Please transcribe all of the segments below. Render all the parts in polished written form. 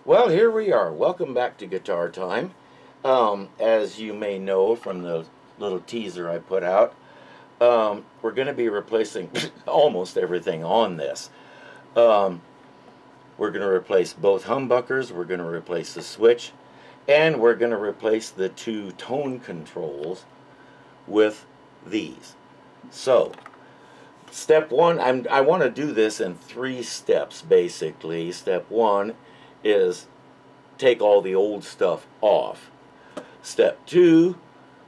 Well, here we are. Welcome back to Guitar Time. As you may know from the little teaser I put out, we're going to be replacing almost everything on this. Um, we're going to replace both humbuckers, we're going to replace the switch, and we're going to replace the two tone controls with these. So, step one, I want to do this in 3 steps basically. Step one is take all the old stuff off. Step 2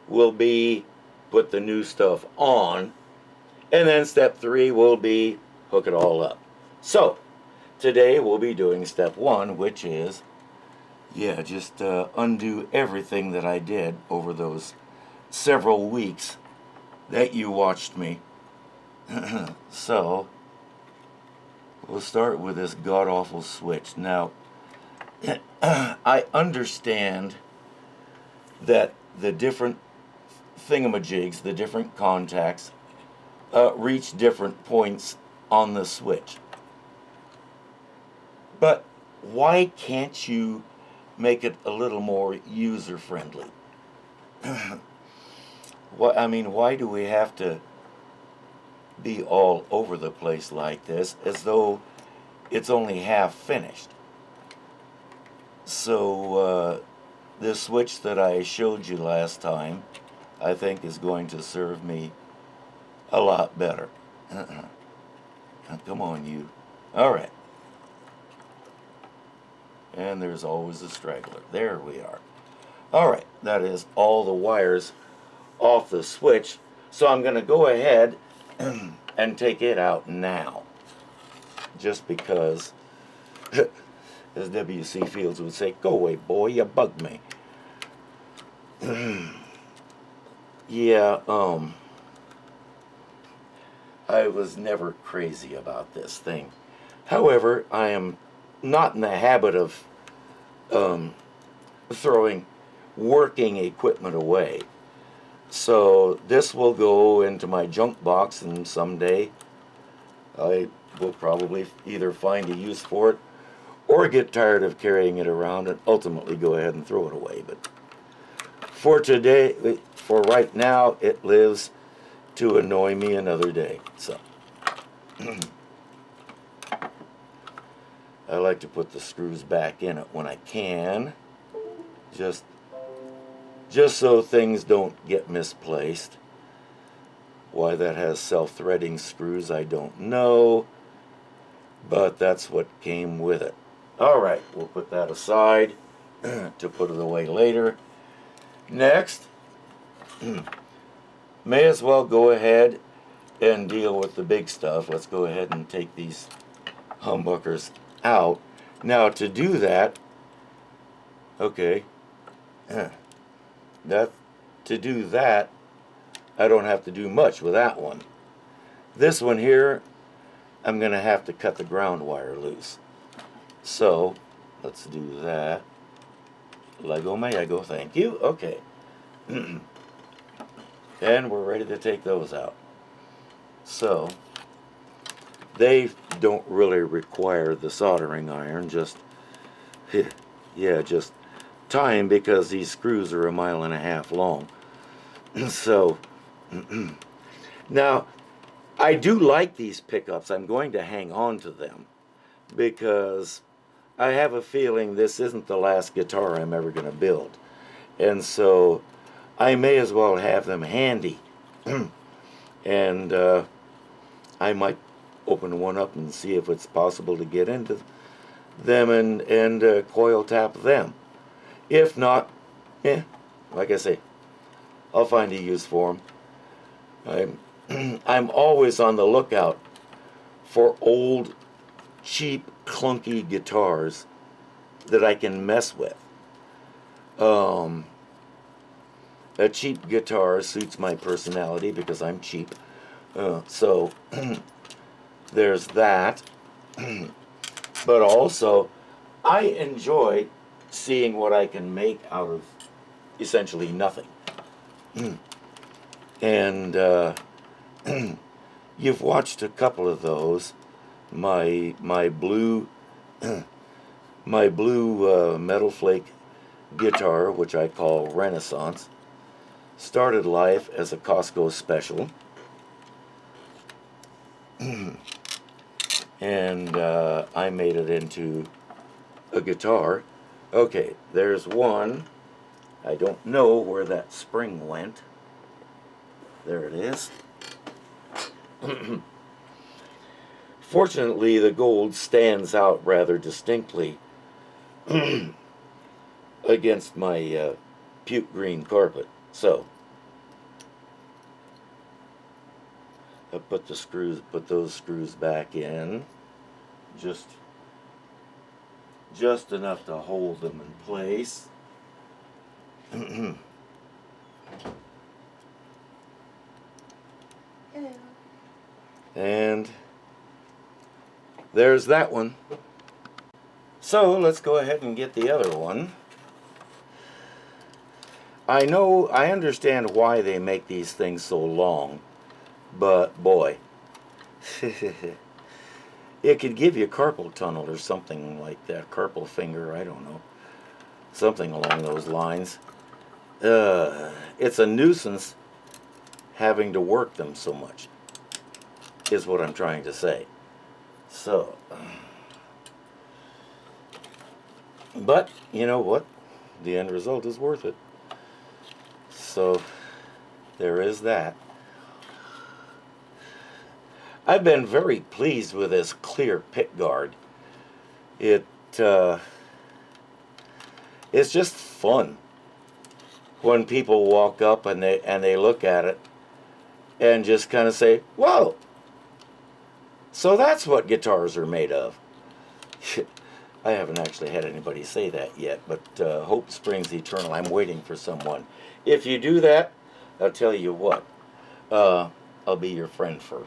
will be put the new stuff on. And then step 3 will be hook it all up. So, today we'll be doing step 1, which is, just undo everything that I did over those several weeks that you watched me. So, we'll start with this god-awful switch. Now, I understand that the different thingamajigs, the different contacts, reach different points on the switch. But why can't you make it a little more user-friendly? Why do we have to be all over the place like this, as though it's only half finished? So, this switch that I showed you last time, I think is going to serve me a lot better. Come on, you. Alright. And there's always a straggler. There we are. Alright, that is all the wires off the switch. So I'm going to go ahead and take it out now. Just because, as W.C. Fields would say, go away, boy, you bugged me. I was never crazy about this thing. However, I am not in the habit of throwing working equipment away. So this will go into my junk box, and someday I will probably either find a use for it or get tired of carrying it around and ultimately go ahead and throw it away. But for today, for right now, it lives to annoy me another day. So I like to put the screws back in it when I can, just so things don't get misplaced. Why that has self-threading screws, I don't know, but that's what came with it. Alright, we'll put that aside to put it away later. Next, may as well go ahead and deal with the big stuff. Let's go ahead and take these humbuckers out. Now, to do that, okay, to do that, I don't have to do much with that one. This one here, I'm going to have to cut the ground wire loose. So, let's do that. Lego Mayego, thank you. Okay. And we're ready to take those out. So, they don't really require the soldering iron, just time, because these screws are 1.5 miles long. So, now, I do like these pickups. I'm going to hang on to them because I have a feeling this isn't the last guitar I'm ever going to build. And so I may as well have them handy. And I might open one up and see if it's possible to get into them and coil tap them. If not, like I say, I'll find a use for them. I'm always on the lookout for old, cheap, clunky guitars that I can mess with. A cheap guitar suits my personality because I'm cheap. So there's that. But also, I enjoy seeing what I can make out of essentially nothing. And you've watched a couple of those. My blue my blue metal flake guitar, which I call Renaissance, started life as a Costco special. And I made it into a guitar. Okay, there's one. I don't know where that spring went. There it is. Fortunately, the gold stands out rather distinctly against my puke green carpet. So I put those screws back in, just enough to hold them in place. And there's that one. So let's go ahead and get the other one. I understand why they make these things so long, but boy, it could give you carpal tunnel or something like that, carpal finger, I don't know, something along those lines. It's a nuisance having to work them so much, is what I'm trying to say. So, but you know what? The end result is worth it. So, there is that. I've been very pleased with this clear pick guard. It's just fun when people walk up and they look at it and just kind of say, "Whoa! So that's what guitars are made of." I haven't actually had anybody say that yet, but hope springs eternal. I'm waiting for someone. If you do that, I'll tell you what, I'll be your friend for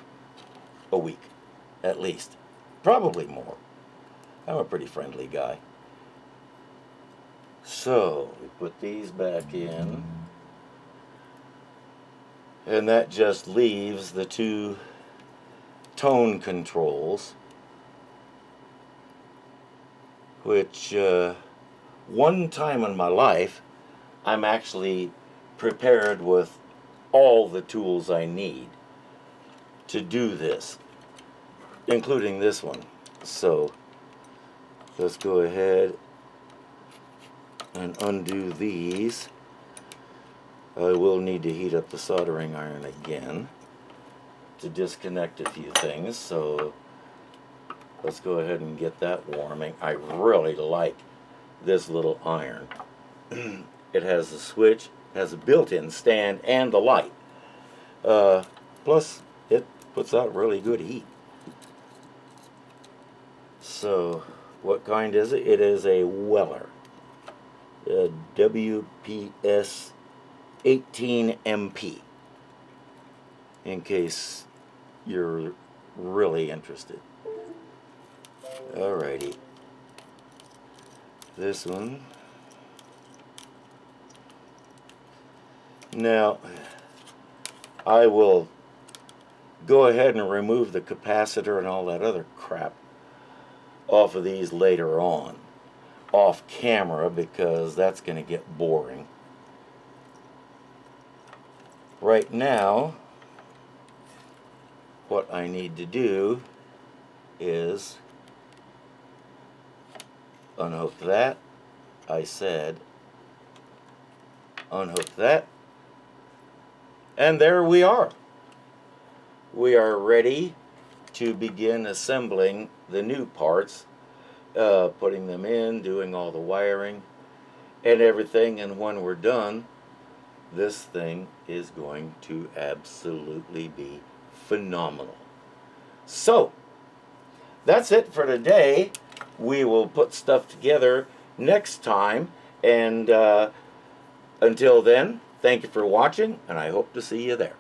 a week, at least. Probably more. I'm a pretty friendly guy. So, we put these back in. And that just leaves the two tone controls, which one time in my life I'm actually prepared with all the tools I need to do this, including this one. So let's go ahead and undo these. I will need to heat up the soldering iron again to disconnect a few things, so let's go ahead and get that warming. I really like this little iron. It has a switch, has a built-in stand, and the light. Plus, it puts out really good heat. So, what kind is it? It is a Weller. A WPS 18MP. In case you're really interested. Alrighty. This one. Now, I will go ahead and remove the capacitor and all that other crap off of these later on, off camera, because that's going to get boring. Right now, what I need to do is unhook that. I said unhook that. And there we are. We are ready to begin assembling the new parts, putting them in, doing all the wiring and everything, and when we're done, this thing is going to absolutely be phenomenal. So, that's it for today. We will put stuff together next time, and until then, thank you for watching, and I hope to see you there.